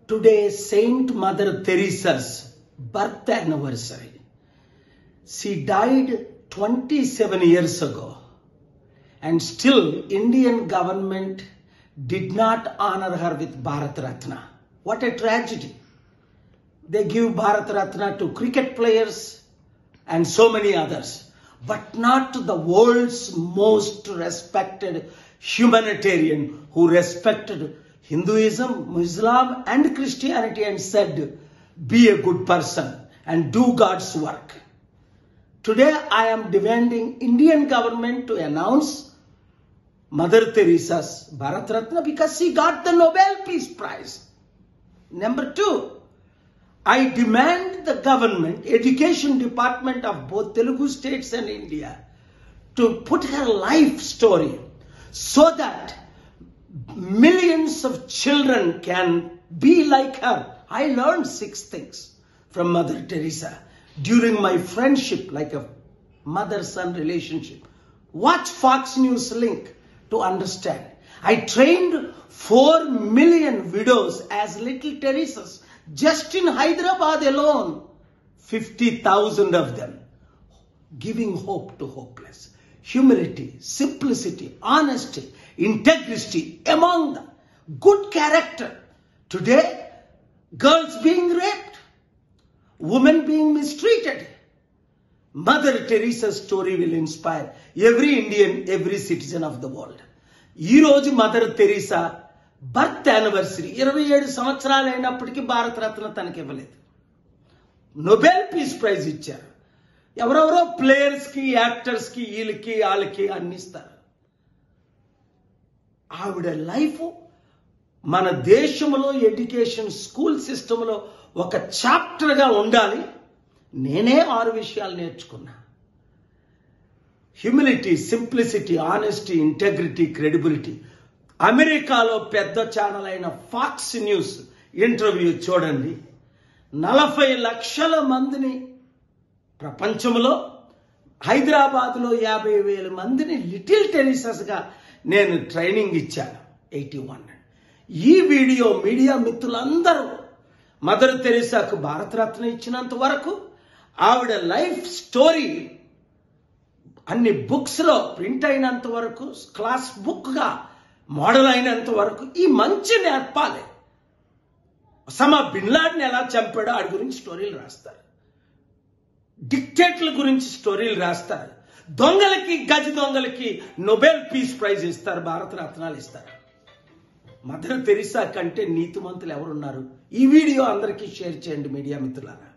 Today, Saint Mother Teresa's birth anniversary. She died 27 years ago, and still Indian government did not honor her with Bharat Ratna. What a tragedy. They give Bharat Ratna to cricket players and so many others, but not to the world's most respected humanitarian who respected Hinduism, Islam and Christianity and said, be a good person and do God's work. Today I am demanding Indian government to announce Mother Teresa's Bharat Ratna because she got the Nobel Peace Prize. Number 2, I demand the government, education department of both Telugu states and India to put her life story so that millions of children can be like her. I learned 6 things from Mother Teresa during my friendship, like a mother-son relationship. Watch Fox News link to understand. I trained 4 million widows as little Teresas just in Hyderabad alone. 50,000 of them, giving hope to hopeless. Humility, simplicity, honesty, integrity among them. Good character. Today, girls being raped, women being mistreated. Mother Teresa's story will inspire every Indian, every citizen of the world. Ee roju Mother Teresa birth anniversary 27 సంవత్సరాలు అయినప్పటికీ భారత రత్న తనకి ఇవ్వలేదు. Nobel peace prize ఇచ్చారు. ఎవరెవరో players కి, actors కి, వీళ్ళకి వాళ్ళకి అందిస్తారు. ఆవిడ లైఫ్ మన దేశంలో ఎడ్యుకేషన్ స్కూల్ సిస్టంలో ఒక చాప్టర్గా ఉండాలి. నేనే 6 విషయాలు నేర్చుకున్నా. Humility, simplicity, honesty, integrity, credibility. అమెరికాలో పెద్ద ఛానల్ అయిన ఫాక్స్ న్యూస్ ఇంటర్వ్యూ చూడండి. 40 లక్షల మందిని ప్రపంచంలో, హైదరాబాద్లో 50,000 మందిని లిటిల్ టెరిసస్గా నేను ట్రైనింగ్ ఇచ్చాను. 81. ఈ వీడియో మీడియా మిత్రులందరూ మదర్ తెరెసాకు భారతరత్న ఇచ్చినంత వరకు, ఆవిడ లైఫ్ స్టోరీ అన్ని బుక్స్లో ప్రింట్ అయినంత వరకు, క్లాస్ బుక్గా మోడల్ అయినంత వరకు ఈ మంచి నేర్పాలి. ఒసామా బిన్ లాడెన్ ఎలా చంపాడో ఆడి గురించి స్టోరీలు రాస్తారు. డిక్టేటర్ల గురించి స్టోరీలు రాస్తారు. దొంగలకి, గజ దొంగలకి నోబెల్ పీస్ ప్రైజ్ ఇస్తారు, భారత రత్నాలు ఇస్తారు. మదర్ తెరెసా కంటే నీతిమంతులు ఎవరున్నారు? ఈ వీడియో అందరికీ షేర్ చేయండి మీడియా మిత్రులారా.